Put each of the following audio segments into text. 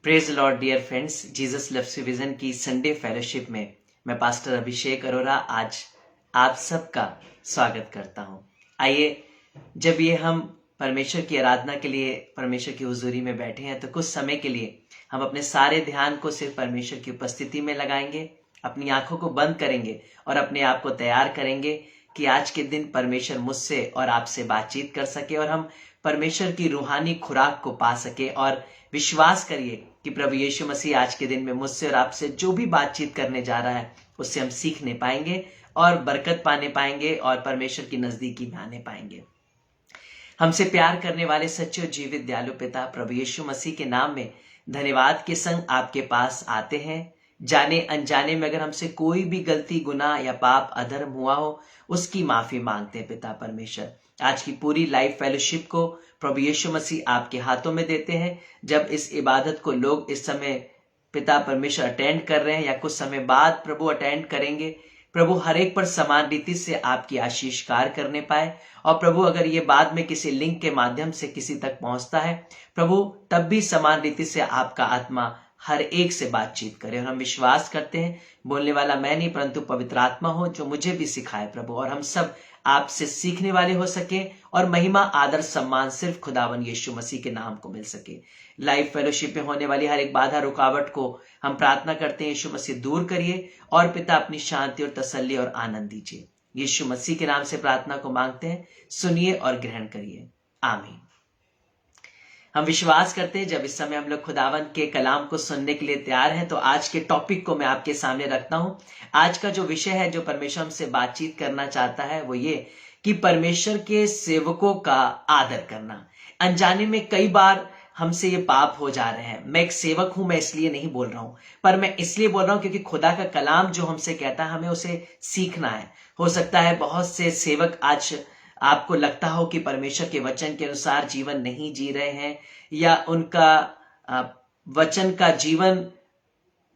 Praise Lord dear friends, Jesus loves you vision की Sunday fellowship में मैं pastor अभिषेक अरोरा आज आप सबका स्वागत करता हूं। आइए, जब ये हम परमेश्वर की आराधना के लिए परमेश्वर की हुजूरी में बैठे हैं तो कुछ समय के लिए हम अपने सारे ध्यान को सिर्फ परमेश्वर की उपस्थिति में लगाएंगे, अपनी आंखों को बंद करेंगे और अपने आप को तैयार करेंगे कि आज के दिन परमेश्वर मुझसे और आपसे बातचीत कर सके और हम परमेश्वर की रूहानी खुराक को पा सके। और विश्वास करिए कि प्रभु यीशु मसीह आज के दिन में मुझसे और आपसे जो भी बातचीत करने जा रहा है उससे हम सीखने पाएंगे और बरकत पाने पाएंगे और परमेश्वर की नजदीकी में आने पाएंगे। हमसे प्यार करने वाले सच्चे और जीवित दयालु पिता प्रभु यीशु मसीह के नाम में धन्यवाद के संग आपके पास आते हैं। जाने अनजाने में अगर हमसे कोई भी गलती, गुनाह या पाप, अधर्म हुआ हो उसकी माफी मांगते हैं पिता परमेश्वर। आज की पूरी लाइव फेलोशिप को प्रभु यीशु मसीह आपके हाथों में देते हैं। जब इस इबादत को लोग इस समय पिता परमेश्वर अटेंड कर रहे हैं या कुछ समय बाद प्रभु अटेंड करेंगे, प्रभु हर एक पर समान रीति से आपकी आशीष कार्य करने पाए। और प्रभु अगर ये बाद में किसी लिंक के माध्यम से किसी तक पहुंचता है, प्रभु तब भी समान रीति से आपका आत्मा हर एक से बातचीत करे। और हम विश्वास करते हैं बोलने वाला मैं नहीं परंतु पवित्र आत्मा हो जो मुझे भी सिखाए प्रभु, और हम सब आपसे सीखने वाले हो सके और महिमा, आदर, सम्मान सिर्फ खुदावन यीशु मसीह के नाम को मिल सके। लाइव फेलोशिप में होने वाली हर एक बाधा, रुकावट को हम प्रार्थना करते हैं यीशु मसीह दूर करिए और पिता अपनी शांति और तसल्ली और आनंद दीजिए। यीशु मसीह के नाम से प्रार्थना को मांगते हैं, सुनिए और ग्रहण करिए, आमीन। हम विश्वास करते हैं जब इस समय हम लोग खुदावन के कलाम को सुनने के लिए तैयार हैं तो आज के टॉपिक को मैं आपके सामने रखता हूं। आज का जो विषय है, जो परमेश्वर हमसे बातचीत करना चाहता है, वो ये कि परमेश्वर के सेवकों का आदर करना। अनजाने में कई बार हमसे ये पाप हो जा रहे हैं। मैं एक सेवक हूं, मैं इसलिए नहीं बोल रहा हूं, पर मैं इसलिए बोल रहा हूं क्योंकि खुदा का कलाम जो हमसे कहता है हमें उसे सीखना है। हो सकता है बहुत से सेवक आज आपको लगता हो कि परमेश्वर के वचन के अनुसार जीवन नहीं जी रहे हैं या उनका वचन का जीवन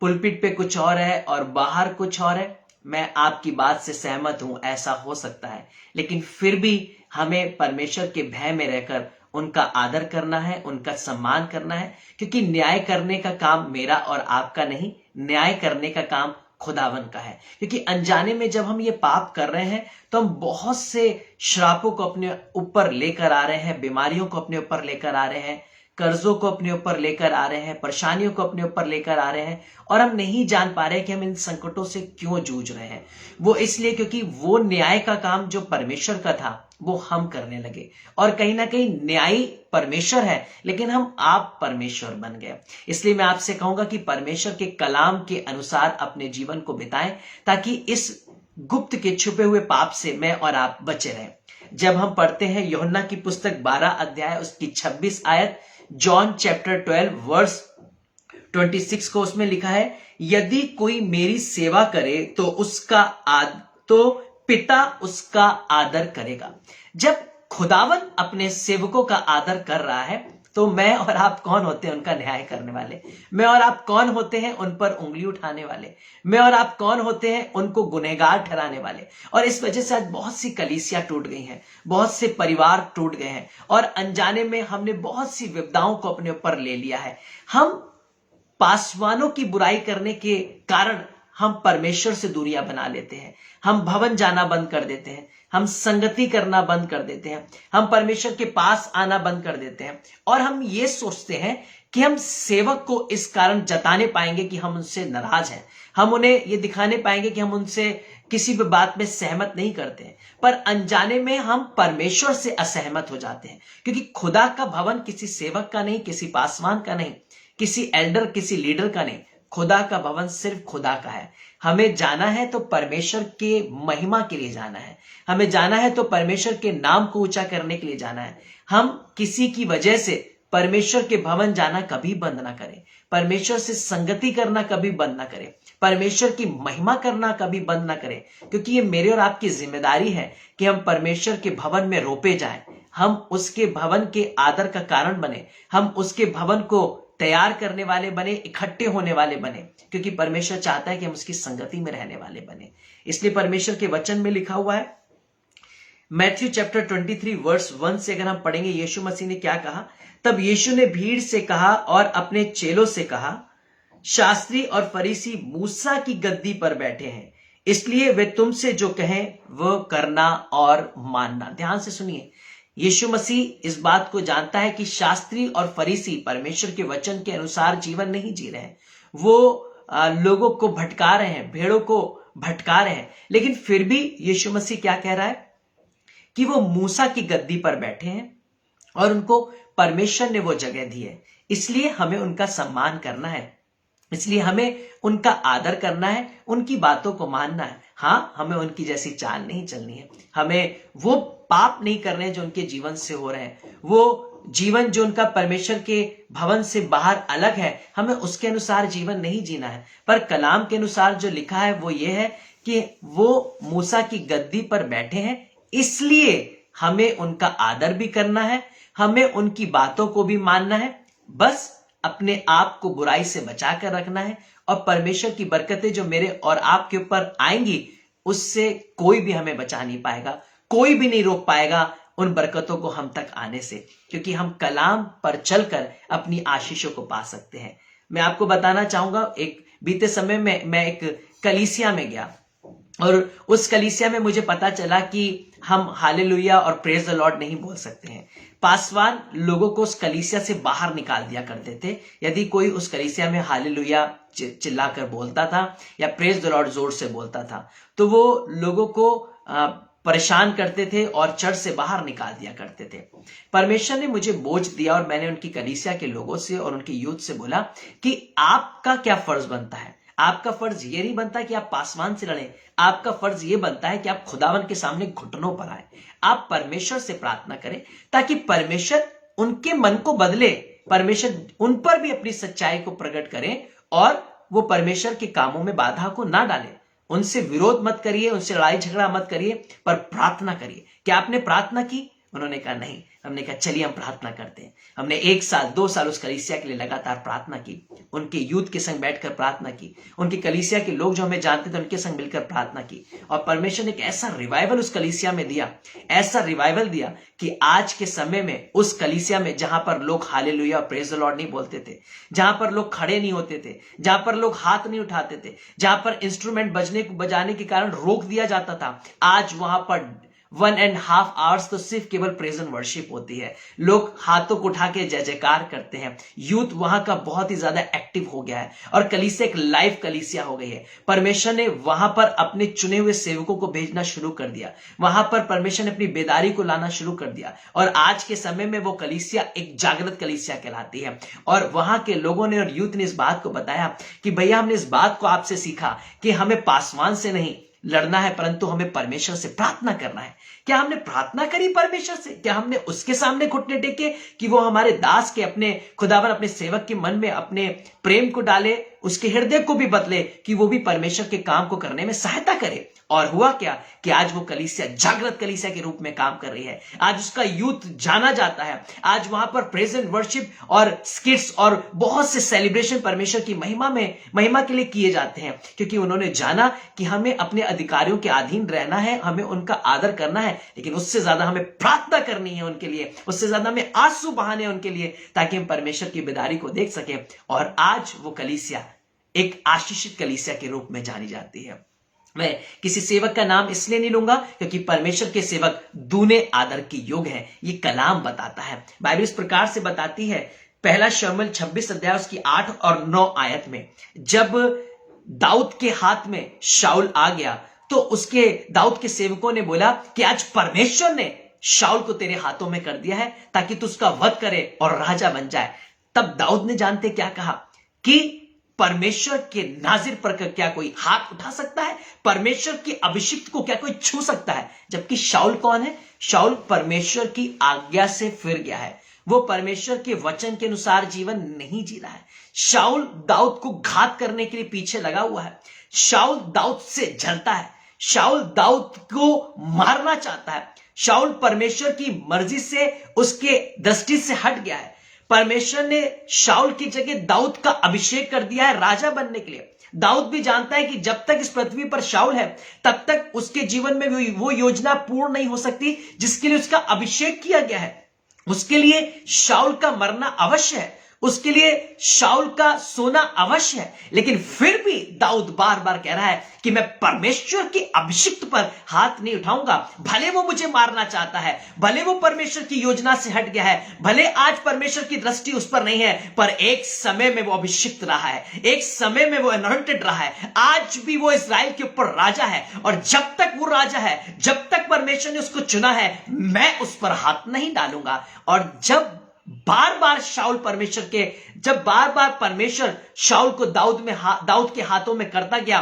पुलपिट पे कुछ और है और बाहर कुछ और है। मैं आपकी बात से सहमत हूं, ऐसा हो सकता है, लेकिन फिर भी हमें परमेश्वर के भय में रहकर उनका आदर करना है, उनका सम्मान करना है, क्योंकि न्याय करने का काम मेरा और आपका नहीं, न्याय करने का काम खुदावन का है। क्योंकि अनजाने में जब हम ये पाप कर रहे हैं तो हम बहुत से श्रापों को अपने ऊपर लेकर आ रहे हैं, बीमारियों को अपने ऊपर लेकर आ रहे हैं, कर्जों को अपने ऊपर लेकर आ रहे हैं, परेशानियों को अपने ऊपर लेकर आ रहे हैं, और हम नहीं जान पा रहे कि हम इन संकटों से क्यों जूझ रहे हैं। वो इसलिए क्योंकि वो न्याय का काम जो परमेश्वर का था वो हम करने लगे, और कहीं ना कहीं न्यायी परमेश्वर है लेकिन हम आप परमेश्वर बन गए। इसलिए मैं आपसे कहूंगा कि परमेश्वर के कलाम के अनुसार अपने जीवन को बिताएं ताकि इस गुप्त के छुपे हुए पाप से मैं और आप बचे रहें। जब हम पढ़ते हैं यूहन्ना की पुस्तक 12 अध्याय उसकी 26 आयत, जॉन चैप्टर 12 वर्स 26 को, उसमें लिखा है, यदि कोई मेरी सेवा करे तो पिता उसका आदर करेगा। जब खुदावन अपने सेवकों का आदर कर रहा है तो मैं और आप कौन होते हैं उनका न्याय करने वाले? मैं और आप कौन होते हैं उन पर उंगली उठाने वाले? मैं और आप कौन होते हैं उनको गुनहगार ठहराने वाले? और इस वजह से आज बहुत सी कलीसियां टूट गई हैं, बहुत से परिवार टूट गए हैं, और अनजाने में हमने बहुत सी विपदाओं को अपने ऊपर ले लिया है। हम पासवानों की बुराई करने के कारण हम परमेश्वर से दूरियां बना लेते हैं, हम भवन जाना बंद कर देते हैं, हम संगति करना बंद कर देते हैं, हम परमेश्वर के पास आना बंद कर देते हैं, और हम ये सोचते हैं कि हम सेवक को इस कारण जताने पाएंगे कि हम उनसे नाराज हैं, हम उन्हें ये दिखाने पाएंगे कि हम उनसे किसी भी बात में सहमत नहीं करते हैं। पर अनजाने में हम परमेश्वर से असहमत हो जाते हैं, क्योंकि खुदा का भवन किसी सेवक का नहीं, किसी पासवान का नहीं, किसी एल्डर, किसी लीडर का नहीं। खुदा का भवन सिर्फ खुदा का है। हमें जाना है तो परमेश्वर के महिमा के लिए जाना है, हमें जाना है तो परमेश्वर के नाम को ऊंचा करने के लिए जाना है। हम किसी की वजह से परमेश्वर के भवन जाना कभी बंद ना करें, परमेश्वर से संगति करना कभी बंद ना करें, परमेश्वर की महिमा करना कभी बंद ना करें, क्योंकि ये मेरे और आपकी जिम्मेदारी है कि हम परमेश्वर के भवन में रोपे जाएं, हम उसके भवन के आदर का कारण बने, हम उसके भवन को तैयार करने वाले बने, इकट्ठे होने वाले बने, क्योंकि परमेश्वर चाहता है कि हम उसकी संगति में रहने वाले बने। इसलिए परमेश्वर के वचन में लिखा हुआ है, मैथ्यू चैप्टर 23 वर्स 1 से अगर हम पढ़ेंगे, यीशु मसीह ने क्या कहा। तब यीशु ने भीड़ से कहा और अपने चेलों से कहा, शास्त्री और फरीसी मूसा की गद्दी पर बैठे हैं, इसलिए वे तुमसे जो कहें वो करना और मानना। ध्यान से सुनिए, यीशु मसीह इस बात को जानता है कि शास्त्री और फरीसी परमेश्वर के वचन के अनुसार जीवन नहीं जी रहे हैं। वो लोगों को भटका रहे हैं, भेड़ों को भटका रहे हैं। लेकिन फिर भी यीशु मसीह क्या कह रहा है कि वो मूसा की गद्दी पर बैठे हैं और उनको परमेश्वर ने वो जगह दी है, इसलिए हमें उनका सम्मान करना है, इसलिए हमें उनका आदर करना है, उनकी बातों को मानना है। हाँ, हमें उनकी जैसी चाल नहीं चलनी है, हमें वो पाप नहीं करने जो उनके जीवन से हो रहे हैं, वो जीवन जो उनका परमेश्वर के भवन से बाहर अलग है, हमें उसके अनुसार जीवन नहीं जीना है। पर कलाम के अनुसार जो लिखा है वो ये है कि वो मूसा की गद्दी पर बैठे हैं, इसलिए हमें उनका आदर भी करना है, हमें उनकी बातों को भी मानना है। बस अपने आप को बुराई से बचा कर रखना है और परमेश्वर की बरकतें जो मेरे और आपके ऊपर आएंगी, उससे कोई भी हमें बचा नहीं पाएगा, कोई भी नहीं रोक पाएगा उन बरकतों को हम तक आने से, क्योंकि हम कलाम पर चलकर अपनी आशीषों को पा सकते हैं। मैं आपको बताना चाहूंगा, एक बीते समय में मैं एक कलीसिया में गया और उस कलीसिया में मुझे पता चला कि हम हालेलुया और प्रेज द लॉर्ड नहीं बोल सकते हैं। पासवान लोगों को उस कलीसिया से बाहर निकाल दिया करते थे यदि कोई उस कलीसिया में हालेलुया चिल्लाकर बोलता था या प्रेज द लॉर्ड जोर से बोलता था, तो वो लोगों को परेशान करते थे और चर्च से बाहर निकाल दिया करते थे। परमेश्वर ने मुझे बोझ दिया और मैंने उनकी कलीसिया के लोगों से और उनके यूथ से बोला कि आपका क्या फर्ज बनता है। आपका फर्ज ये नहीं बनता कि आप पासवान से लड़ें, आपका फर्ज ये बनता है कि आप खुदावन के सामने घुटनों पर आए, आप परमेश्वर से प्रार्थना करें ताकि परमेश्वर उनके मन को बदले, परमेश्वर उन पर भी अपनी सच्चाई को प्रकट करें और वो परमेश्वर के कामों में बाधा को ना डालें। उनसे विरोध मत करिए, उनसे लड़ाई झगड़ा मत करिए, पर प्रार्थना करिए। क्या आपने प्रार्थना की? उन्होंने कहा नहीं। हमने कहा चलिए हम प्रार्थना करते हैं। हमने 1 साल 2 साल उस कलीसिया के लिए लगातार प्रार्थना की, उनके यूथ के संग बैठकर प्रार्थना की, उनकी कलीसिया के लोग जो हमें जानते थे उनके संग मिलकर प्रार्थना की, और परमेश्वर ने एक ऐसा रिवाइवल उस कलीसिया में दिया, ऐसा रिवाइवल दिया कि आज के समय में उस कलीसिया में जहां पर लोग हालेलुया और प्रेज द लॉर्ड नहीं बोलते थे, जहां पर लोग खड़े नहीं होते थे, जहां पर लोग हाथ नहीं उठाते थे, जहां पर इंस्ट्रूमेंट बजाने के कारण रोक दिया जाता था, आज वहां पर 1.5 आवर्स तो सिर्फ केवल प्रेज एंड वर्शिप होती है। लोग हाथों को उठा के जय जयकार करते हैं। यूथ वहां का बहुत ही ज्यादा एक्टिव हो गया है और कलीसिया एक लाइव कलीसिया हो गई है। परमेश्वर ने वहां पर अपने चुने हुए सेवकों को भेजना शुरू कर दिया, वहां पर परमेश्वर ने अपनी बेदारी को लाना शुरू कर दिया और आज के समय में वो कलीसिया एक जागृत कलीसिया कहलाती है। और वहां के लोगों ने और यूथ ने इस बात को बताया कि भैया हमने इस बात को आपसे सीखा कि हमें पासवान से नहीं लड़ना है, परंतु हमें परमेश्वर से प्रार्थना करना है। क्या हमने प्रार्थना करी परमेश्वर से? क्या हमने उसके सामने घुटने टेके कि वो हमारे दास के, अपने खुदावन अपने सेवक के मन में अपने प्रेम को डाले, उसके हृदय को भी बदले कि वो भी परमेश्वर के काम को करने में सहायता करे? और हुआ क्या कि आज वो कलीसिया जागृत कलीसिया के रूप में काम कर रही है। आज उसका यूथ जाना जाता है। आज वहां पर प्रेज एंड वर्शिप और स्किट्स और बहुत से सेलिब्रेशन परमेश्वर की महिमा के लिए किए जाते हैं, क्योंकि उन्होंने जाना कि हमें अपने अधिकारियों के अधीन रहना है, हमें उनका आदर करना है, लेकिन उससे ज्यादा हमें प्रार्थना करनी है उनके लिए, उससे ज्यादा हमें आंसू बहाने हैं उनके लिए, ताकि हम परमेश्वर की बेदारी को देख सकें। और आज वो कलीसिया एक आशीषित कलीसिया के रूप में जानी जाती है। मैं किसी सेवक का नाम इसलिए नहीं लूंगा क्योंकि परमेश्वर के सेवक दूने आदर के योग्य हैं, ये कलाम बताता है। बाइबल इस प्रकार से बताती है, 1 शमूएल 26 अध्याय उसकी 8 और 9 आयत में, जब दाऊद के हाथ में शाऊल आ गया तो उसके दाऊद के सेवकों ने बोला कि आज परमेश्वर ने शाऊल को तेरे हाथों में कर दिया है ताकि तू उसका वध करे और राजा बन जाए। तब दाऊद ने जानते क्या कहा कि परमेश्वर के नाजिर पर क्या कोई हाथ उठा सकता है? परमेश्वर के अभिषिक्त को क्या कोई छू सकता है? जबकि शाऊल कौन है? शाऊल परमेश्वर की आज्ञा से फिर गया है, वो परमेश्वर के वचन के अनुसार जीवन नहीं जी रहा है। शाऊल दाऊद को घात करने के लिए पीछे लगा हुआ है। शाऊल दाऊद से जलता है, शाऊल दाऊद को मारना चाहता है। शाऊल परमेश्वर की मर्जी से, उसके दृष्टि से हट गया है। परमेश्वर ने शाऊल की जगह दाऊद का अभिषेक कर दिया है राजा बनने के लिए। दाऊद भी जानता है कि जब तक इस पृथ्वी पर शाऊल है तब तक उसके जीवन में वो योजना पूर्ण नहीं हो सकती जिसके लिए उसका अभिषेक किया गया है। उसके लिए शाऊल का मरना अवश्य है, उसके लिए शाऊल का सोना अवश्य है, लेकिन फिर भी दाऊद बार बार कह रहा है कि मैं परमेश्वर की अभिषिक्त पर हाथ नहीं उठाऊंगा। भले वो मुझे मारना चाहता है, भले वो परमेश्वर की योजना से हट गया है, भले आज परमेश्वर की दृष्टि उस पर नहीं है, पर एक समय में वो अभिषिक्त रहा है, एक समय में वो अनॉइंटेड रहा है। आज भी वो इस्राएल के ऊपर राजा है, और जब तक वो राजा है, जब तक परमेश्वर ने उसको चुना है, मैं उस पर हाथ नहीं डालूंगा। और जब बार बार परमेश्वर शाऊल को दाऊद के हाथों में करता गया,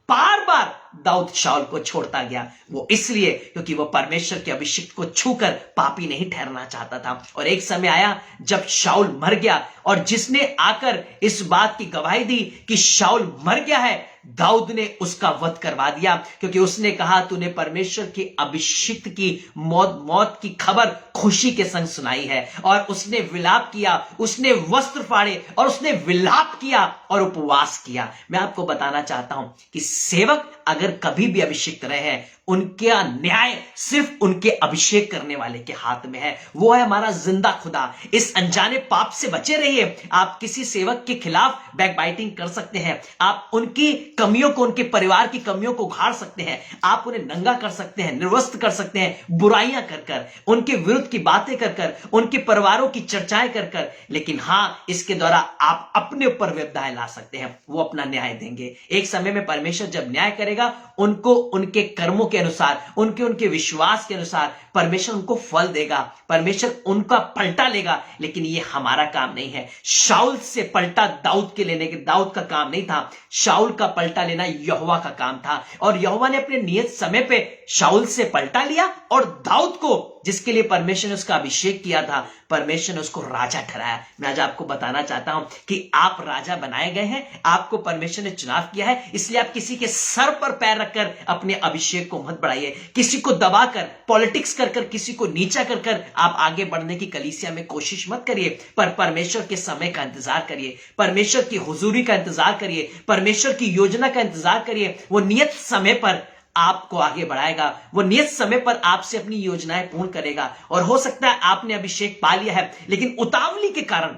बार बार दाऊद शाऊल को छोड़ता गया। वो इसलिए क्योंकि वो परमेश्वर के अभिषिक्त को छूकर पापी नहीं ठहरना चाहता था। और एक समय आया जब शाऊल मर गया, और जिसने आकर इस बात की गवाही दी कि शाऊल मर गया है, दाऊद ने उसका वध करवा दिया, क्योंकि उसने कहा तूने परमेश्वर के अभिषिक्त की मौत की खबर खुशी के संग सुनाई है। और उसने विलाप किया, उसने वस्त्र फाड़े और उसने विलाप किया और उपवास किया। मैं आपको बताना चाहता हूं कि सेवक अगर कभी भी अभिषिक्त रहे हैं, उनका न्याय सिर्फ उनके अभिषेक करने वाले के हाथ में है। वो है हमारा जिंदा खुदा। इस अनजाने पाप से बचे रहिए। आप किसी सेवक के खिलाफ बैकबाइटिंग कर सकते हैं, आप उनकी कमियों को, उनके परिवार की कमियों को उघाड़ सकते हैं, आप उन्हें नंगा कर सकते हैं, निर्वस्त्र कर सकते हैं, बुराइयां कर कर, उनके विरुद्ध की बातें कर कर, उनके परिवारों की चर्चाएं कर कर, लेकिन हां, इसके द्वारा आप अपने ऊपर विपदाएं ला सकते हैं। वो अपना न्याय देंगे। एक समय में परमेश्वर जब न्याय करेगा, उनको उनके कर्मों के अनुसार, उनके विश्वास के अनुसार परमेश्वर उनको फल देगा, परमेश्वर उनका पलटा लेगा। लेकिन ये हमारा काम नहीं है। शाऊल से पलटा दाऊद का काम नहीं था। शाऊल का पलटा लेना यहोवा का काम था, और यहोवा ने अपने नियत समय पे शाऊल से पलटा लिया, और दाऊद को, जिसके लिए परमेश्वर ने उसका अभिषेक किया था, परमेश्वर ने उसको राजा ठहराया। मैं आज आपको बताना चाहता हूं कि आप राजा बनाए गए हैं, आपको परमेश्वर ने चुनाव किया है। इसलिए आप किसी के सर पर पैर रखकर अपने अभिषेक को मत बढ़ाइए, किसी को दबाकर, पॉलिटिक्स कर कर, किसी को नीचा कर कर आप आगे बढ़ने की कलीसिया में कोशिश मत करिए, पर परमेश्वर के समय का इंतजार करिए, परमेश्वर की हुजूरी का इंतजार करिए, परमेश्वर की योजना का इंतजार करिए। वो नियत समय पर आपको आगे बढ़ाएगा, वो नियत समय पर आपसे अपनी योजनाएं पूर्ण करेगा। और हो सकता है आपने अभिषेक पा लिया है, लेकिन उतावली के कारण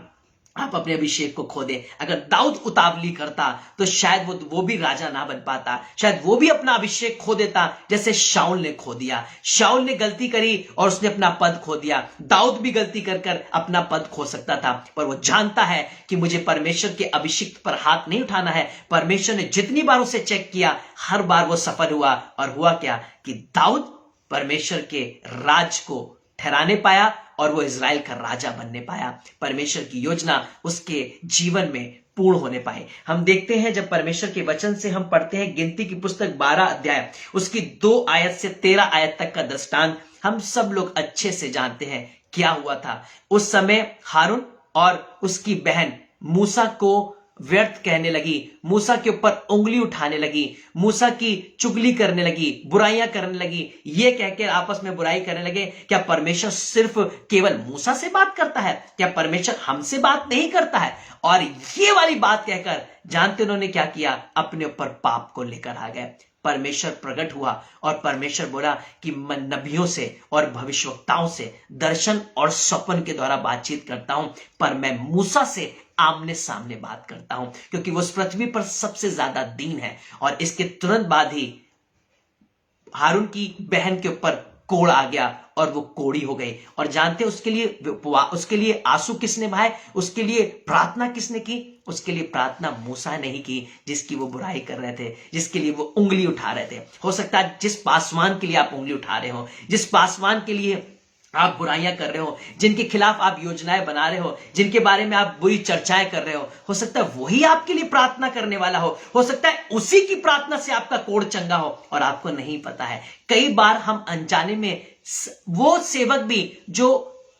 आप अपने अभिषेक को खो दें। अगर दाऊद उतावली करता तो शायद वो भी राजा ना बन पाता, शायद वो भी अपना अभिषेक खो देता, जैसे शाऊल ने खो दिया। शाऊल ने गलती करी और उसने अपना पद खो दिया। दाऊद भी गलती कर कर अपना पद खो सकता था, पर वो जानता है कि मुझे परमेश्वर के अभिषिक्त पर हाथ नहीं उठाना है। परमेश्वर ने जितनी बार उसे चेक किया, हर बार वो सफल हुआ। और हुआ क्या कि दाऊद परमेश्वर के राज को ठहराने पाया, और वो इज़राइल का राजा बनने पाया। परमेश्वर की योजना उसके जीवन में पूर्ण होने पाए। हम देखते हैं, जब परमेश्वर के वचन से हम पढ़ते हैं गिनती की पुस्तक 12 अध्याय, उसकी 2 आयत से 13 आयत तक का दृष्टांत हम सब लोग अच्छे से जानते हैं क्या हुआ था। उस समय हारून और उसकी बहन मूसा को व्यर्थ कहने लगी, मूसा के ऊपर उंगली उठाने लगी, मूसा की चुगली करने लगी, बुराइयां करने लगी। ये कहकर आपस में बुराई करने लगे, क्या परमेश्वर सिर्फ केवल मूसा से बात करता है? क्या परमेश्वर हमसे बात नहीं करता है? और ये वाली बात कहकर जानते उन्होंने क्या किया? अपने ऊपर पाप को लेकर आ गए। परमेश्वर प्रकट हुआ और परमेश्वर बोला कि मैं नबियों से और भविष्यवक्ताओं से दर्शन और स्वप्न के द्वारा बातचीत करता हूं, पर मैं मूसा से आमने सामने बात करता हूं, क्योंकि वो उस पृथ्वी पर सबसे ज्यादा दीन है। और इसके तुरंत बाद ही हारून की बहन के ऊपर कोड़ आ गया और वो कोड़ी हो गई। और जानते उसके लिए आंसू किसने बहाए? उसके लिए प्रार्थना किसने की? उसके लिए प्रार्थना मूसा ने ही की, जिसकी वो बुराई कर रहे थे, जिसके लिए वो उंगली उठा रहे थे। हो सकता है जिस पासवान के लिए आप उंगली उठा रहे हो, जिस पासवान के लिए आप बुराइयां कर रहे हो, जिनके खिलाफ आप योजनाएं बना रहे हो, जिनके बारे में आप बुरी चर्चाएं कर रहे हो सकता है वही आपके लिए प्रार्थना करने वाला हो सकता है उसी की प्रार्थना से आपका कोढ़ चंगा हो और आपको नहीं पता है। कई बार हम अनजाने में वो सेवक भी जो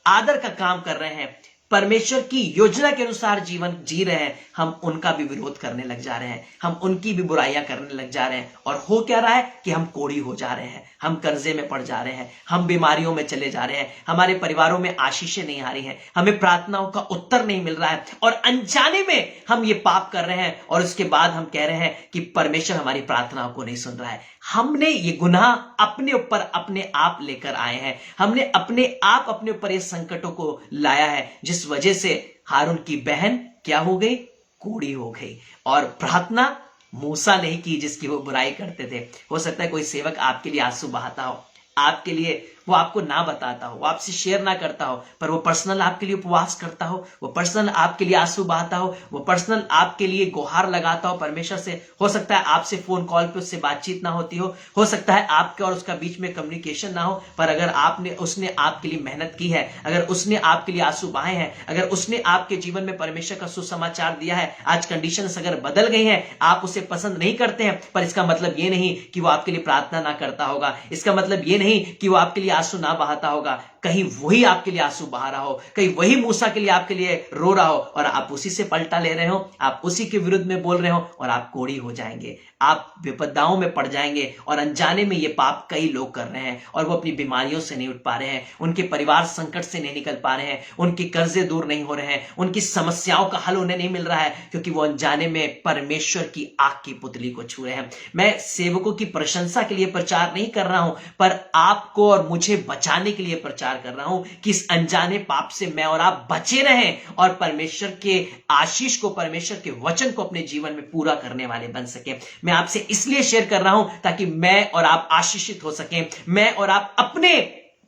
आदर का काम कर रहे हैं, परमेश्वर की योजना के अनुसार जीवन जी रहे हैं, हम उनका भी विरोध करने लग जा रहे हैं, हम उनकी भी बुराइयां करने लग जा रहे हैं। और हो क्या रहा है कि हम कोढ़ी हो जा रहे हैं, हम कर्जे में पड़ जा रहे हैं, हम बीमारियों में चले जा रहे हैं, हमारे परिवारों में आशीषें नहीं आ रही हैं, हमें प्रार्थनाओं का उत्तर नहीं मिल रहा है, और अनजाने में हम ये पाप कर रहे हैं। और उसके बाद हम कह रहे हैं कि परमेश्वर हमारी प्रार्थनाओं को नहीं सुन रहा है। हमने ये गुनाह अपने ऊपर अपने आप लेकर आए हैं, हमने अपने आप अपने ऊपर ये संकटों को लाया है, जिस वजह से हारून की बहन क्या हो गई? कोढ़ी हो गई। और प्रार्थना मूसा नहीं की जिसकी वो बुराई करते थे। हो सकता है कोई सेवक आपके लिए आंसू बहाता हो, आपके लिए वो आपको ना बताता हो, वो आपसे शेयर ना करता हो, पर वो पर्सनल आपके लिए उपवास करता हो, वो पर्सनल आपके लिए आंसू बहाता हो, वो पर्सनल आपके लिए गुहार लगाता हो परमेश्वर से। हो सकता है आपसे फोन कॉल पे उससे बातचीत ना होती हो सकता है आपके और उसका बीच में कम्युनिकेशन ना हो, पर अगर उसने आपके लिए मेहनत की है, अगर उसने आपके लिए आंसू बहाए हैं, अगर उसने आपके जीवन में परमेश्वर का सुसमाचार दिया है, आज कंडीशंस अगर बदल गई हैं, आप उसे पसंद नहीं करते हैं, पर इसका मतलब ये नहीं कि वो आपके लिए प्रार्थना ना करता होगा, इसका मतलब ये नहीं कि वो आपके लिए आंसू ना बहाता होगा। कहीं वही आपके लिए आंसू बहा रहा हो, कहीं वही मूसा के लिए आपके लिए रो रहा हो, और आप उसी से पलटा ले रहे हो, आप उसी के विरुद्ध में बोल रहे हो, और आप कोढ़ी हो जाएंगे, आप विपदाओं में पड़ जाएंगे। और अनजाने में ये पाप कई लोग कर रहे हैं, और वो अपनी बीमारियों से नहीं उठ पा रहे हैं, उनके परिवार संकट से नहीं निकल पा रहे हैं, उनके कर्जे दूर नहीं हो रहे हैं, उनकी समस्याओं का हल उन्हें नहीं मिल रहा है, क्योंकि वो अनजाने में परमेश्वर की आग की पुतली को छू रहे हैं। मैं सेवकों की प्रशंसा के लिए प्रचार नहीं कर रहा हूं, पर आपको और मुझे बचाने के लिए प्रचार कर रहा हूं कि इस अनजाने पाप से मैं और आप बचे रहें, और परमेश्वर के आशीष को, परमेश्वर के वचन को अपने जीवन में पूरा करने वाले बन सके। मैं आपसे इसलिए शेयर कर रहा हूं ताकि मैं और आप आशीषित हो सकें, मैं और आप अपने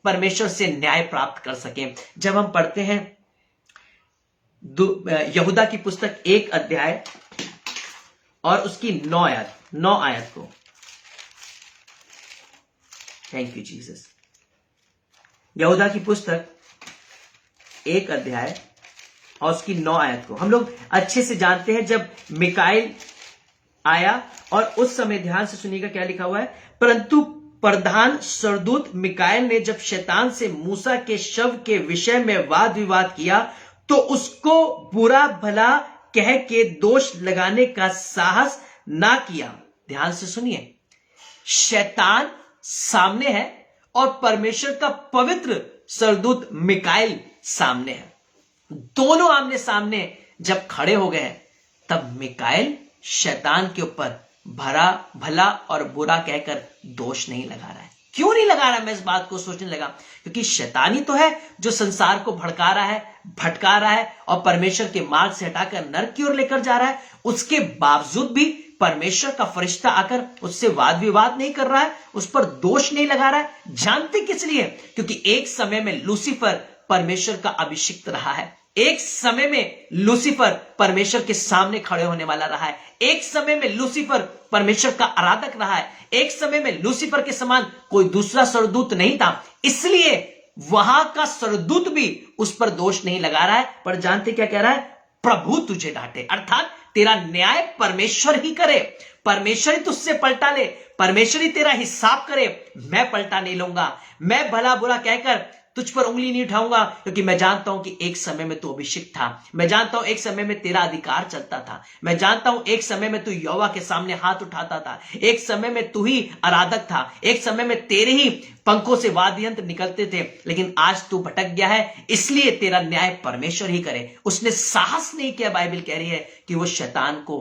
परमेश्वर से न्याय प्राप्त कर सकें। जब हम पढ़ते हैं यहूदा की पुस्तक 1 अध्याय और उसकी 9 आयत को, थैंक यू जीसस। यहूदा की पुस्तक 1 अध्याय और उसकी 9 आयत को हम लोग अच्छे से जानते हैं। जब मिकाएल आया, और उस समय ध्यान से सुनिएगा क्या लिखा हुआ है। परंतु प्रधान सरदूत मिकाएल ने जब शैतान से मूसा के शव के विषय में वाद विवाद किया, तो उसको बुरा भला कह के दोष लगाने का साहस ना किया। ध्यान से सुनिए, शैतान सामने है और परमेश्वर का पवित्र सरदूत मिकाएल सामने है। दोनों आमने सामने जब खड़े हो गए, तब मिकाएल शैतान के ऊपर भला और बुरा कहकर दोष नहीं लगा रहा है। क्यों नहीं लगा रहा? मैं इस बात को सोचने लगा, क्योंकि शैतान ही तो है जो संसार को भटका रहा है और परमेश्वर के मार्ग से हटाकर नरक की ओर लेकर जा रहा है। उसके बावजूद भी परमेश्वर का फरिश्ता आकर उससे वाद विवाद नहीं कर रहा है, उस पर दोष नहीं लगा रहा है। जानते किस लिए? क्योंकि एक समय में लूसीफर परमेश्वर का अभिषिक्त रहा है, एक समय में लूसीफर परमेश्वर के सामने खड़े होने वाला रहा है, एक समय में लूसीफर परमेश्वर का आराधक रहा है, एक समय में लूसीफर के समान कोई दूसरा सरदूत नहीं था, इसलिए वहां का सरदूत भी उस पर दोष नहीं लगा रहा है। पर जानते क्या कह रहा है? प्रभु तुझे डांटे, अर्थात तेरा न्याय परमेश्वर ही करे, परमेश्वर ही तुझसे पलटा ले, परमेश्वर ही तेरा हिसाब करे। मैं पलटा नहीं लूंगा, मैं भला बुरा कहकर तुझ पर उंगली नहीं उठाऊंगा, क्योंकि मैं जानता हूं कि एक समय में तू अभिषिक्त था, मैं जानता हूं एक समय में तेरा अधिकार चलता था, मैं जानता हूं एक समय में तू यहोवा के सामने हाथ उठाता था, एक समय में तू ही आराधक था, एक समय में तेरे ही पंखों से वाद्य यंत्र निकलते थे, लेकिन आज तू भटक गया है, इसलिए तेरा न्याय परमेश्वर ही करे। उसने साहस नहीं किया, बाइबल कह रही है कि वो शैतान को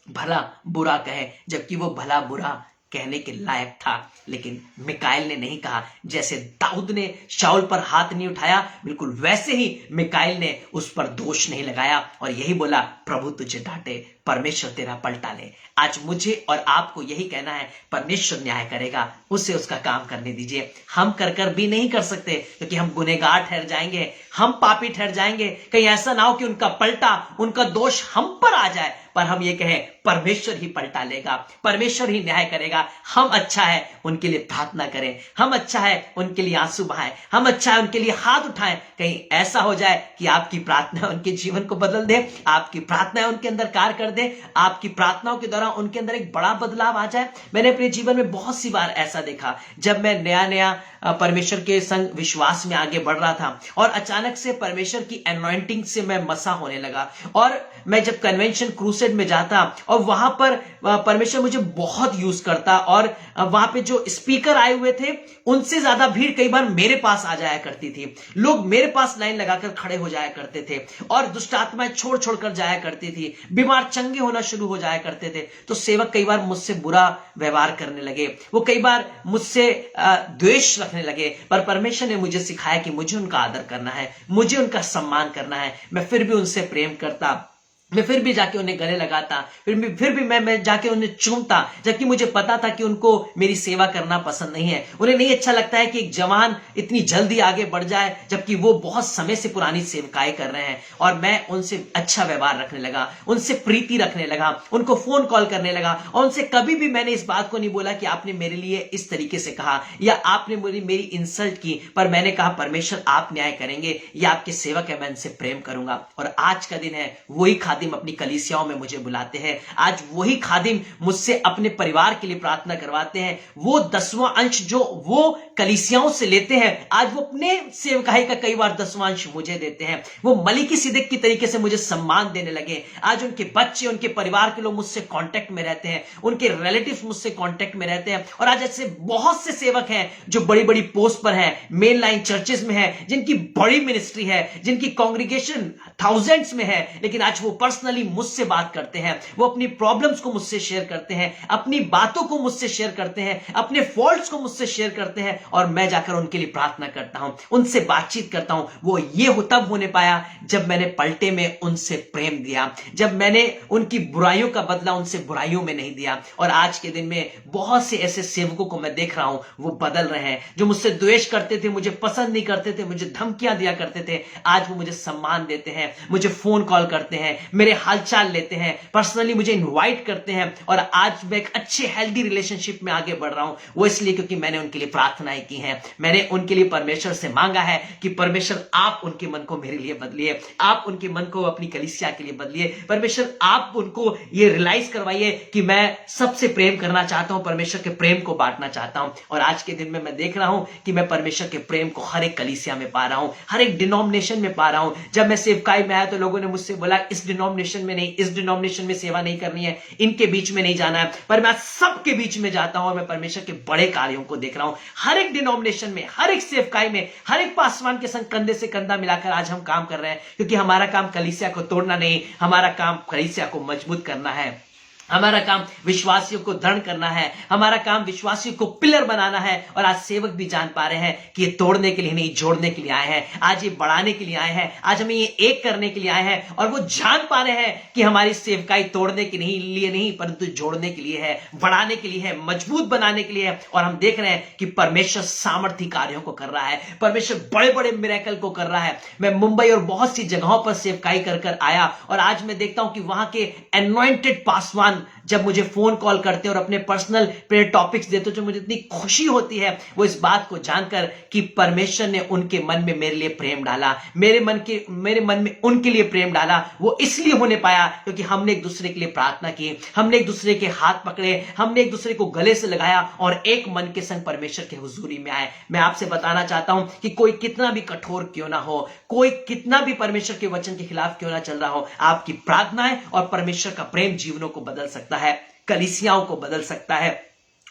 भला बुरा कहे, जबकि वो भला बुरा कहने के लायक था। लेकिन मिकाएल ने नहीं कहा। जैसे दाऊद ने शाऊल पर हाथ नहीं उठाया, बिल्कुल वैसे ही मिकाएल ने उस पर दोष नहीं लगाया और यही बोला, प्रभु तुझे डांटे, परमेश्वर तेरा पलटा ले। आज मुझे और आपको यही कहना है, परमेश्वर न्याय करेगा, उसे उसका काम करने दीजिए। हम कर भी नहीं कर सकते, क्योंकि हम गुनहगार ठहर जाएंगे, हम पापी ठहर जाएंगे। कहीं ऐसा ना हो कि उनका पलटा, उनका दोष हम पर आ जाए, पर हम ये कहें परमेश्वर ही पलटा लेगा, परमेश्वर ही न्याय करेगा। हम अच्छा है उनके लिए प्रार्थना करें, हम अच्छा है उनके लिए आंसू बहाएं, हम अच्छा है उनके लिए हाथ उठाएं। कहीं ऐसा हो जाए कि आपकी प्रार्थना उनके जीवन को बदल दे, आपकी प्रार्थना उनके अंदर कार्य कर दे, आपकी प्रार्थनाओं के दौरान उनके अंदर एक बड़ा बदलाव आ जाए। मैंने अपने जीवन में बहुत सी बार ऐसा देखा, जब मैं नया नया परमेश्वर के संग विश्वास में आगे बढ़ रहा था और अचानक से परमेश्वर की एनॉइंटिंग से मैं मसा होने लगा, और मैं जब कन्वेंशन क्रूसेड में जाता और वहां पर परमेश्वर मुझे बहुत यूज करता, और वहां पे जो स्पीकर आए हुए थे उनसे ज्यादा भीड़ कई बार मेरे पास आ जाया करती थी। लोग मेरे पास लाइन लगाकर खड़े हो जाया करते थे और दुष्ट आत्माएं छोड़ छोड़कर जाया करती थी, बीमार चंगे होना शुरू हो जाया करते थे। तो सेवक कई बार मुझसे बुरा व्यवहार करने लगे, वो कई बार मुझसे द्वेष रखने लगे, पर परमेश्वर ने मुझे सिखाया कि मुझे उनका आदर करना है, मुझे उनका सम्मान करना है। मैं फिर भी उनसे प्रेम करता, मैं फिर भी जाके उन्हें गले लगाता, फिर भी मैं जाके उन्हें चूमता, जबकि मुझे पता था कि उनको मेरी सेवा करना पसंद नहीं है। उन्हें नहीं अच्छा लगता है कि एक जवान इतनी जल्दी आगे बढ़ जाए, जबकि वो बहुत समय से पुरानी सेवकाई कर रहे हैं। और मैं उनसे अच्छा व्यवहार रखने लगा, उनसे प्रीति रखने लगा, उनको फोन कॉल करने लगा, और उनसे कभी भी मैंने इस बात को नहीं बोला कि आपने मेरे लिए इस तरीके से कहा या आपने मेरी इंसल्ट की, पर मैंने कहा परमेश्वर आप न्याय करेंगे, या आपके सेवक है, मैं इनसे प्रेम करूंगा। और आज का दिन है, वही खादिम अपनी कलीसियाओं में मुझे बुलाते हैं, आज वही खादिम मुझसे अपने परिवार के लिए प्रार्थना करवाते हैं। वो 10वां अंश जो वो कलीसियाओं से लेते हैं, आज वो अपने सेवकाई का कई बार 10वां अंश मुझे देते हैं। वो मलिकी सिद्दीक की तरीके से मुझे सम्मान देने लगे। आज उनके बच्चे, उनके परिवार के लोग मुझसे कांटेक्ट में रहते हैं, उनके रिलेटिव्स मुझसे कांटेक्ट में रहते हैं। और आज ऐसे बहुत से सेवक हैं जो बड़ी बड़ी पोस्ट पर हैं, मेन लाइन चर्चेस में हैं, जिनकी बड़ी मिनिस्ट्री है, जिनकी कांग्रीगेशन थाउजेंड्स में है, लेकिन आज वो पर्सनली मुझसे बात करते हैं, वो अपनी प्रॉब्लम्स को मुझसे शेयर करते हैं, अपनी बातों को मुझसे शेयर करते हैं, अपने फॉल्ट्स को मुझसे शेयर करते हैं, और मैं जाकर उनके लिए प्रार्थना करता हूं, उनसे बातचीत करता हूं। वो ये तब होने पाया जब मैंने पलटे में उनसे प्रेम दिया, जब मैंने उनकी बुराइयों का बदला उनसे बुराइयों में नहीं दिया। और आज के दिन में बहुत से ऐसे सेवकों को मैं देख रहा हूं, वो बदल रहे हैं। जो मुझसे द्वेष करते थे, मुझे पसंद नहीं करते थे, मुझे धमकियां दिया करते थे, आज वो मुझे सम्मान देते हैं, मुझे फोन कॉल करते हैं, मेरे हालचाल लेते हैं, पर्सनली मुझे इनवाइट करते हैं। और आज मैं एक अच्छे हेल्दी रिलेशनशिप में आगे बढ़ रहा हूं। वो इसलिए क्योंकि मैंने उनके लिए प्रार्थनाएं की हैं, मैंने उनके लिए परमेश्वर से मांगा है कि परमेश्वर आप उनके मन को मेरे लिए बदलिए, आप उनके मन को अपनी कलीसिया के लिए बदलिए। परमेश्वर आप उनको ये रियलाइज करवाइए कि मैं सबसे प्रेम करना चाहता हूं, परमेश्वर के प्रेम को बांटना चाहता हूं। और आज के दिन में मैं देख रहा हूं कि मैं परमेश्वर के प्रेम को हर एक कलीसिया में पा रहा हूं, हर एक डिनोमिनेशन में पा रहा हूं। जब मैं सेवकाई में आया तो लोगों ने मुझसे बोला इस डिनोमिनेशन में नहीं, इस डिनोमिनेशन में सेवा नहीं करनी है, इनके बीच में नहीं जाना है, पर मैं सबके बीच में जाता हूं और मैं परमेश्वर के बड़े कार्यों को देख रहा हूं। हर एक डिनोमिनेशन में, हर एक सेवकाई में, हर एक पासवान के संग कंधे से कंधा मिलाकर आज हम काम कर रहे हैं, क्योंकि हमारा काम कलीसिया को तोड़ना नहीं, हमारा काम कलीसिया को मजबूत करना है, हमारा काम विश्वासियों को दृढ़ करना है, हमारा काम विश्वासियों को पिलर बनाना है। और आज सेवक भी जान पा रहे हैं कि ये तोड़ने के लिए नहीं, जोड़ने के लिए आए हैं, आज ये बढ़ाने के लिए आए हैं, आज हमें ये एक करने के लिए आए हैं। और वो जान पा रहे हैं कि हमारी सेवकाई तोड़ने के लिए नहीं, परंतु जोड़ने के लिए है, बढ़ाने के लिए है, मजबूत बनाने के लिए है। और हम देख रहे हैं कि परमेश्वर सामर्थी कार्यों को कर रहा है, परमेश्वर बड़े बड़े मिरेकल को कर रहा है। मैं मुंबई और बहुत सी जगहों पर सेवकाई कर आया, और आज मैं देखता हूं कि वहां के एनॉइंटेड पासवान जब मुझे फोन कॉल करते और अपने पर्सनल प्रेयर टॉपिक्स देते, जो मुझे इतनी खुशी होती है वो इस बात को जानकर कि परमेश्वर ने उनके मन में मेरे लिए प्रेम डाला, मेरे मन में उनके लिए प्रेम डाला। वो इसलिए होने पाया क्योंकि हमने एक दूसरे के लिए प्रार्थना की, हमने एक दूसरे के हाथ पकड़े, हमने एक दूसरे को गले से लगाया और एक मन के संग परमेश्वर के हुजूरी में आए। मैं आपसे बताना चाहता हूं कि कोई कितना भी कठोर क्यों ना हो, कोई कितना भी परमेश्वर के वचन के खिलाफ क्यों ना चल रहा हो, आपकी प्रार्थनाएं और परमेश्वर का प्रेम जीवनों को बदल सकता है, कलीसियाओं को बदल सकता है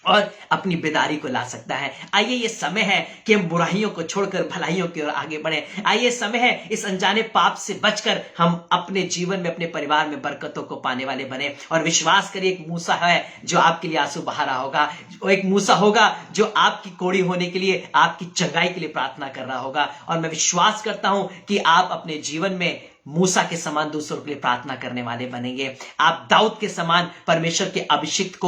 और अपनी बेदारी को ला सकता है। आइए ये समय है कि हम बुराइयों को छोड़कर भलाइयों की ओर आगे बढ़े। आइए समय है इस अनजाने पाप से बचकर हम अपने जीवन में, अपने परिवार में बरकतों को पाने वाले बने। और विश्वास करिए एक मूसा है जो आपके लिए आंसू बहा रहा होगा, एक मूसा होगा जो आपकी कोड़ी होने के लिए, आपकी चंगाई के लिए प्रार्थना कर रहा होगा। और मैं विश्वास करता हूं कि आप अपने जीवन में मूसा के समान दूसरों के लिए प्रार्थना करने वाले बनेंगे। आप दाऊद के समान परमेश्वर के अभिषिक्त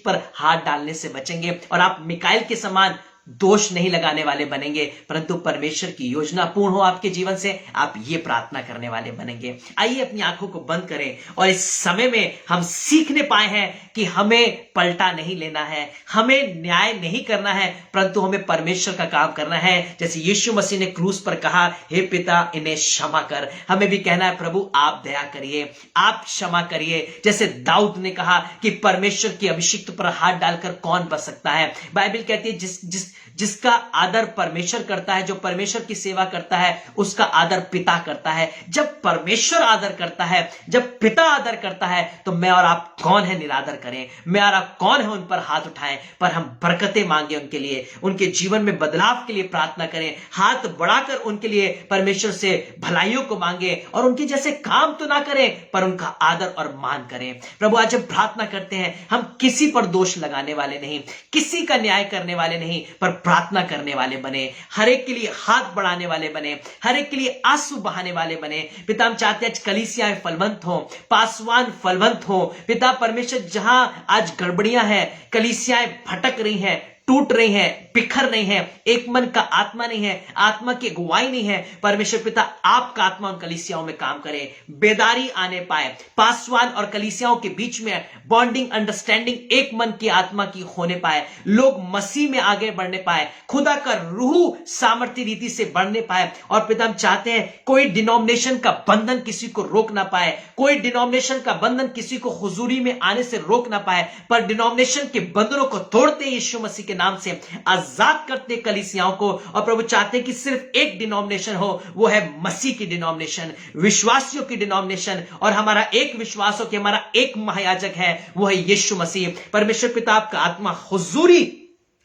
पर हाथ डालने से बचेंगे, और आप मिकाएल के समान दोष नहीं लगाने वाले बनेंगे, परंतु परमेश्वर की योजना पूर्ण हो आपके जीवन से, आप ये प्रार्थना करने वाले बनेंगे। आइए अपनी आंखों को बंद करें और इस समय में हम सीखने पाए हैं कि हमें पलटा नहीं लेना है, हमें न्याय नहीं करना है, परंतु हमें परमेश्वर का काम करना है। जैसे यीशु मसीह ने क्रूस पर कहा, हे पिता इन्हें क्षमा कर, हमें भी कहना है प्रभु आप दया करिए, आप क्षमा करिए। जैसे दाऊद ने कहा कि परमेश्वर की अभिषिक्त पर हाथ डालकर कौन बच सकता है। बाइबल कहती है जिसका आदर परमेश्वर करता है, जो परमेश्वर की सेवा करता है, उसका आदर पिता करता है। जब परमेश्वर आदर करता है, जब पिता आदर करता है, तो मैं और आप कौन है निरादर करें, मैं और आप कौन है उन पर हाथ उठाएं। पर हम बरकतें मांगे उनके लिए, उनके जीवन में बदलाव के लिए प्रार्थना करें, हाथ बढ़ाकर उनके लिए परमेश्वर से भलाइयों को मांगे और उनके जैसे काम तो ना करें पर उनका आदर और मान करें। प्रभु आज जब प्रार्थना करते हैं हम किसी पर दोष लगाने वाले नहीं, किसी का न्याय करने वाले नहीं, पर प्रार्थना करने वाले बने, हर एक के लिए हाथ बढ़ाने वाले बने, हर एक के लिए आंसू बहाने वाले बने। पिता हम चाहते हैं आज कलीसियाएं फलवंत हो, पासवान फलवंत हो। पिता परमेश्वर जहां आज गड़बड़ियां हैं, कलीसियाएं भटक रही हैं, टूट रही हैं, बिखर रही हैं, एक मन का आत्मा नहीं है, आत्मा की अगुवाई नहीं है, परमेश्वर पिता आपका आत्मा उन कलीसियाओं में काम करे, बेदारी आने पाए, पासवान और कलीसियाओं के बीच में बॉन्डिंग अंडरस्टैंडिंग एक मन की आत्मा की होने पाए, लोग मसीह में आगे बढ़ने पाए, खुदा का रूह सामर्थ्य रीति से बढ़ने पाए। और पिता हम चाहते हैं कोई डिनोमिनेशन का बंधन किसी को रोक ना पाए, कोई डिनोमिनेशन का बंधन किसी को हुजूरी में आने से रोक ना पाए, पर डिनोमिनेशन के बंधनों को तोड़ते यीशु मसीह के नाम से आजाद करते कलीसियाओं को। और प्रभु चाहते हैं कि सिर्फ एक डिनोमिनेशन हो, वो है मसीह की डिनोमिनेशन, विश्वासियों की डिनोमिनेशन। और हमारा एक विश्वास हो कि हमारा एक महायाजक है, वो है यीशु मसीह। परमेश्वर पिता आपका आत्मा हुजूरी,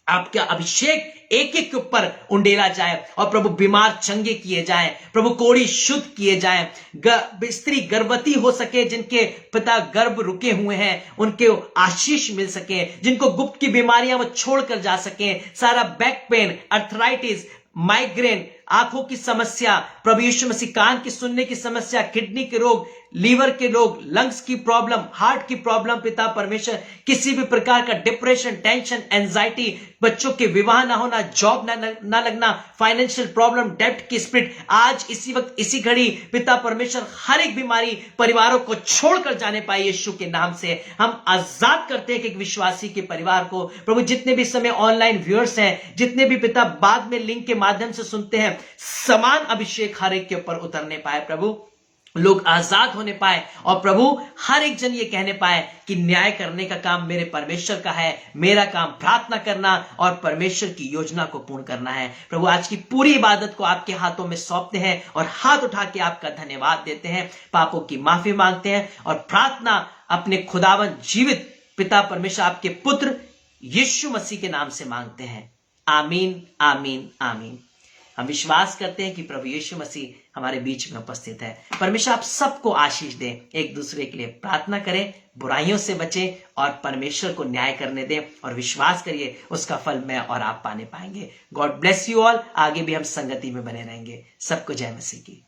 आपका अभिषेक एक एक के ऊपर उंडेला जाए और प्रभु बीमार चंगे किए जाए, प्रभु कोढ़ी शुद्ध किए जाए, स्त्री गर्भवती हो सके, जिनके पिता गर्भ रुके हुए हैं उनके आशीष मिल सके, जिनको गुप्त की बीमारियां वो छोड़कर जा सके, सारा बैक पेन, अर्थराइटिस, माइग्रेन, आंखों की समस्या, प्रभु यीशु मसीह कान की सुनने की समस्या, किडनी के रोग, लीवर के लोग, लंग्स की प्रॉब्लम, हार्ट की प्रॉब्लम, पिता परमेश्वर किसी भी प्रकार का डिप्रेशन, टेंशन, एंजाइटी, बच्चों के विवाह ना होना, जॉब ना लगना, फाइनेंशियल प्रॉब्लम, डेब्ट की स्पिरिट, आज इसी वक्त इसी घड़ी पिता परमेश्वर हर एक बीमारी परिवारों को छोड़कर जाने पाए यीशु के नाम से। हम आजाद करते हैं कि एक विश्वासी के परिवार को प्रभु, जितने भी समय ऑनलाइन व्यूअर्स हैं, जितने भी पिता बाद में लिंक के माध्यम से सुनते हैं, समान अभिषेक हर एक के ऊपर उतरने पाए, प्रभु लोग आजाद होने पाए और प्रभु हर एक जन ये कहने पाए कि न्याय करने का काम मेरे परमेश्वर का है, मेरा काम प्रार्थना करना और परमेश्वर की योजना को पूर्ण करना है। प्रभु आज की पूरी इबादत को आपके हाथों में सौंपते हैं और हाथ उठा के आपका धन्यवाद देते हैं, पापों की माफी मांगते हैं और प्रार्थना अपने खुदावन जीवित पिता परमेश्वर आपके पुत्र यीशु मसीह के नाम से मांगते हैं। आमीन, आमीन, आमीन। हम विश्वास करते हैं कि प्रभु यीशु मसीह हमारे बीच में उपस्थित है। परमेश्वर आप सबको आशीष दे। एक दूसरे के लिए प्रार्थना करें, बुराइयों से बचें और परमेश्वर को न्याय करने दें और विश्वास करिए उसका फल मैं और आप पाने पाएंगे। God bless you all. आगे भी हम संगति में बने रहेंगे। सबको जय मसीह की।